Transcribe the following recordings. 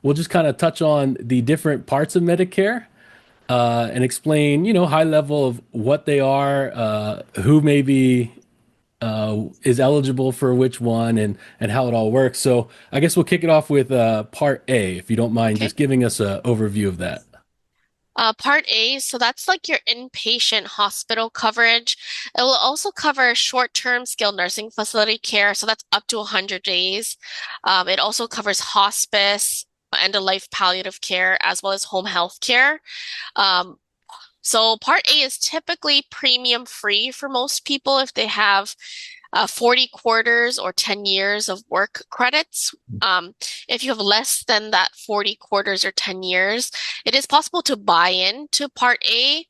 We'll just kind of touch on the different parts of Medicare and explain, high level of what they are, who maybe is eligible for which one, and how it all works. So I guess we'll kick it off with Part A, if you don't mind, Okay. just giving us an overview of that. Part A, so that's like your inpatient hospital coverage. It will also cover short-term skilled nursing facility care, so that's up to 100 days. It also covers hospice, end-of-life palliative care, as well as home health care. Um, so Part A is typically premium free for most people if they have 40 quarters or 10 years of work credits. If you have less than that 40 quarters or 10 years, it is possible to buy into Part A.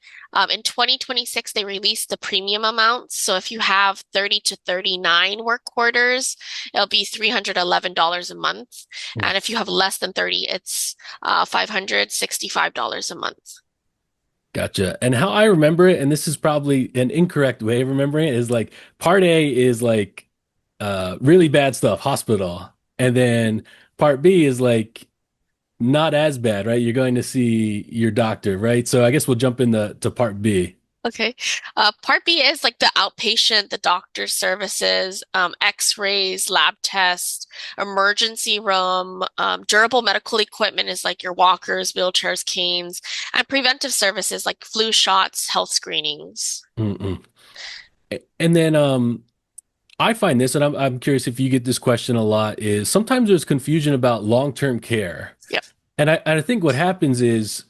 In 2026, they released the premium amounts. So if you have 30 to 39 work quarters, it'll be $311 a month. And if you have less than 30, it's $565 a month. Gotcha. And how I remember it, and this is probably an incorrect way of remembering it, is like Part A is like really bad stuff, hospital. And then Part B is like not as bad, right? You're going to see your doctor, right? So I guess we'll jump into to Part B. Okay. Part B is like the outpatient, the doctor services, x-rays, lab tests, emergency room, durable medical equipment is like your walkers, wheelchairs, canes, and preventive services like flu shots, health screenings. Mm-mm. And then I find this, and I'm curious if you get this question a lot, is sometimes there's confusion about long-term care. Yep. And I think what happens is,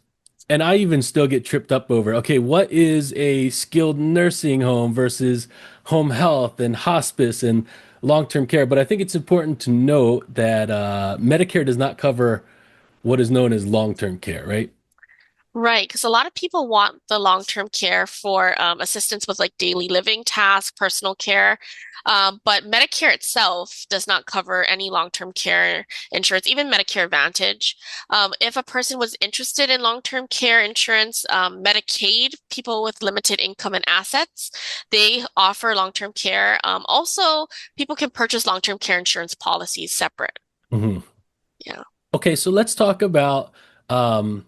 and I even still get tripped up over, okay, what is a skilled nursing home versus home health and hospice and long-term care? But I think it's important to note that Medicare does not cover what is known as long-term care, right? Right, because a lot of people want the long-term care for assistance with like daily living tasks, personal care. But Medicare itself does not cover any long-term care insurance, even Medicare Advantage. If a person was interested in long-term care insurance, Medicaid, people with limited income and assets, they offer long-term care. Also, people can purchase long-term care insurance policies separate. Mhm. Yeah. Okay, so let's talk about um,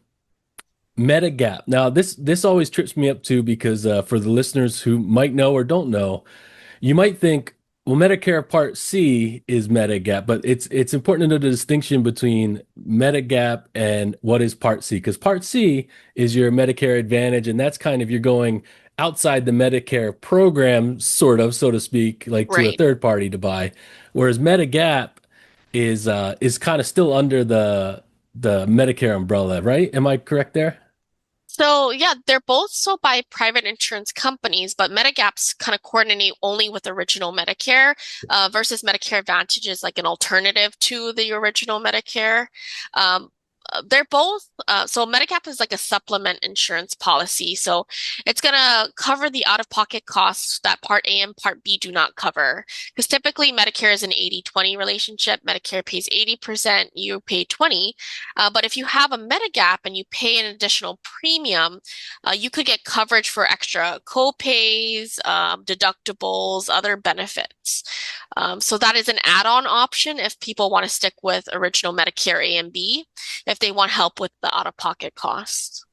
Medigap. Now, this always trips me up too because for the listeners who might know or don't know, you might think, well, Medicare Part C is Medigap, but it's important to know the distinction between Medigap and what is Part C, because Part C is your Medicare Advantage, and that's kind of you're going outside the Medicare program, sort of, so to speak, like to a Right. third party to buy, whereas Medigap is kind of still under the Medicare umbrella, right? Am I correct there? So yeah, they're both sold by private insurance companies, but Medigap's kind of coordinate only with original Medicare, versus Medicare Advantage is like an alternative to the original Medicare. Um, they're both so Medigap is like a supplement insurance policy, so it's gonna cover the out-of-pocket costs that Part A and Part B do not cover. Because typically Medicare is an 80-20 relationship. Medicare pays 80%, you pay 20. But if you have a Medigap and you pay an additional premium, you could get coverage for extra co-pays, deductibles, other benefits. So that is an add-on option if people want to stick with original Medicare A and B, if they want help with the out-of-pocket costs.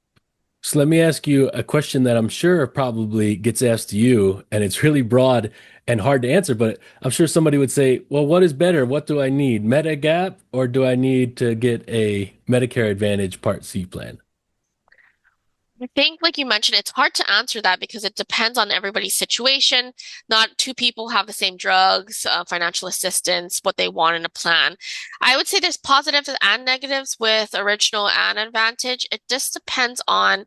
So let me ask you a question that I'm sure probably gets asked to you, and it's really broad and hard to answer, but I'm sure somebody would say, well, what is better? What do I need? Medigap, or do I need to get a Medicare Advantage Part C plan? I think, like you mentioned, it's hard to answer that because it depends on everybody's situation. Not two people have the same drugs, financial assistance, what they want in a plan. I would say there's positives and negatives with original and advantage. It just depends on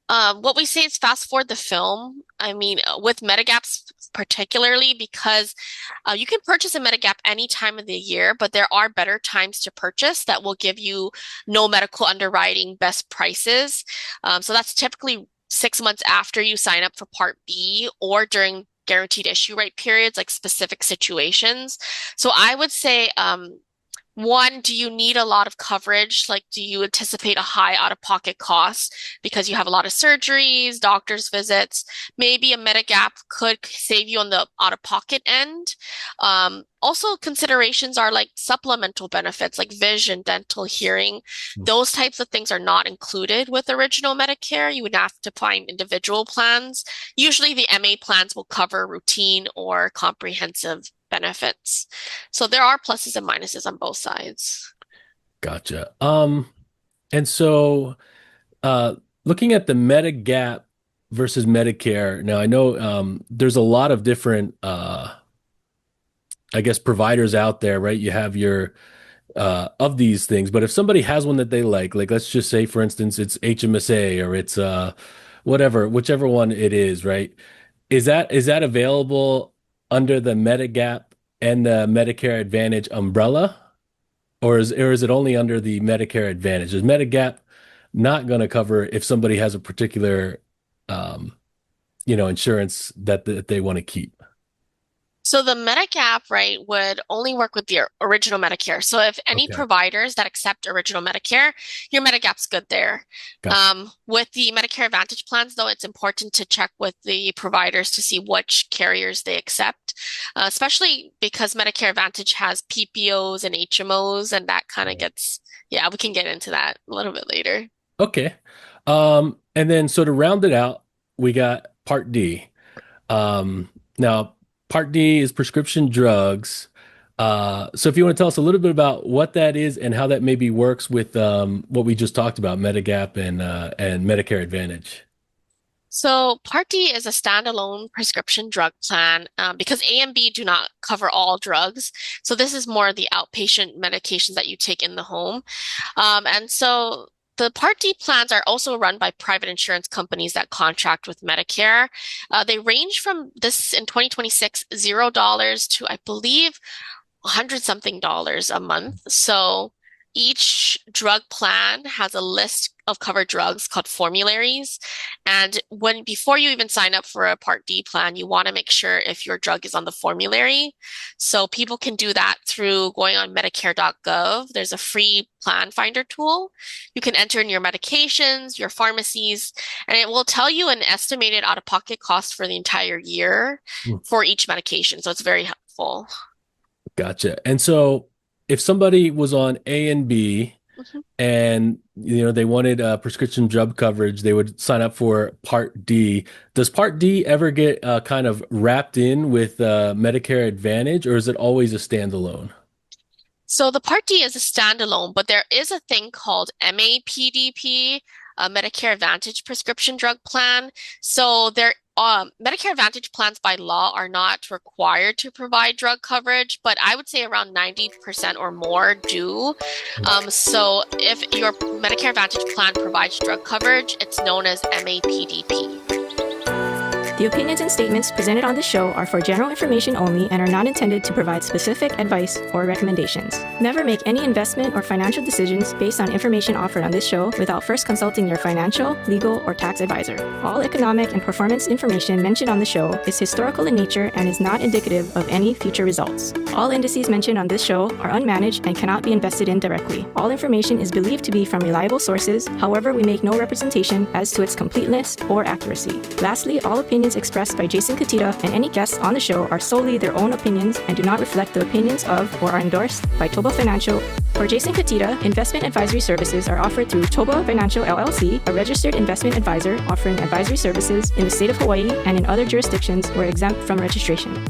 what we say is fast forward the film. I mean, with Medigaps particularly because you can purchase a Medigap any time of the year, but there are better times to purchase that will give you no medical underwriting, best prices. So that's typically 6 months after you sign up for Part B or during guaranteed issue rate periods, like specific situations. So I would say One, do you need a lot of coverage? Like, do you anticipate a high out-of-pocket cost because you have a lot of surgeries, doctor's visits? Maybe a Medigap could save you on the out-of-pocket end. Also, considerations are like supplemental benefits like vision, dental, hearing. Those types of things are not included with original Medicare. You would have to find individual plans. Usually, the MA plans will cover routine or comprehensive benefits. So there are pluses and minuses on both sides. Gotcha. And so uh looking at the Medigap versus Medicare, now I know there's a lot of different I guess providers out there, right? You have your of these things, but if somebody has one that they like let's just say for instance it's HMSA or it's whatever, whichever one it is, right? Is that available under the Medigap and the Medicare Advantage umbrella? Or is it only under the Medicare Advantage? Is Medigap not going to cover if somebody has a particular um, insurance that they want to keep? So the Medigap, right, would only work with the original Medicare. So if any Okay, providers that accept original Medicare, your Medigap's good there. gotcha. With the Medicare Advantage plans, though, it's important to check with the providers to see which carriers they accept, especially because Medicare Advantage has PPOs and HMOs, and that kind of Right. gets, yeah, we can get into that a little bit later. Okay. And then so to round it out, we got Part D. Now, Part D is prescription drugs. So if you want to tell us a little bit about what that is and how that maybe works with what we just talked about, Medigap and Medicare Advantage. So Part D is a standalone prescription drug plan because A and B do not cover all drugs. So this is more the outpatient medications that you take in the home. And so the Part D plans are also run by private insurance companies that contract with Medicare. They range from this in 2026, $0 to, I believe, 100 something dollars a month. So each drug plan has a list of covered drugs called formularies. And before you even sign up for a Part D plan, you want to make sure if your drug is on the formulary. So people can do that through going on Medicare.gov. There's a free plan finder tool. You can enter in your medications, your pharmacies, and it will tell you an estimated out-of-pocket cost for the entire year Hmm. for each medication. So it's very helpful. Gotcha. And so if somebody was on A and B Mhm. and they wanted prescription drug coverage, they would sign up for Part D. Does Part D ever get kind of wrapped in with Medicare Advantage, or is it always a standalone? So the Part D is a standalone, but there is a thing called MAPDP, a Medicare Advantage prescription drug plan. So Medicare Advantage plans by law are not required to provide drug coverage, but I would say around 90% or more do. So if your Medicare Advantage plan provides drug coverage, it's known as MAPDP. The opinions and statements presented on this show are for general information only and are not intended to provide specific advice or recommendations. Never make any investment or financial decisions based on information offered on this show without first consulting your financial, legal, or tax advisor. All economic and performance information mentioned on the show is historical in nature and is not indicative of any future results. All indices mentioned on this show are unmanaged and cannot be invested in directly. All information is believed to be from reliable sources. However, we make no representation as to its completeness or accuracy. Lastly, all opinions expressed by Jason Katita and any guests on the show are solely their own opinions and do not reflect the opinions of or are endorsed by ToBA Financial. For Jason Katita, investment advisory services are offered through ToBA Financial LLC, a registered investment advisor offering advisory services in the state of Hawaii and in other jurisdictions where exempt from registration.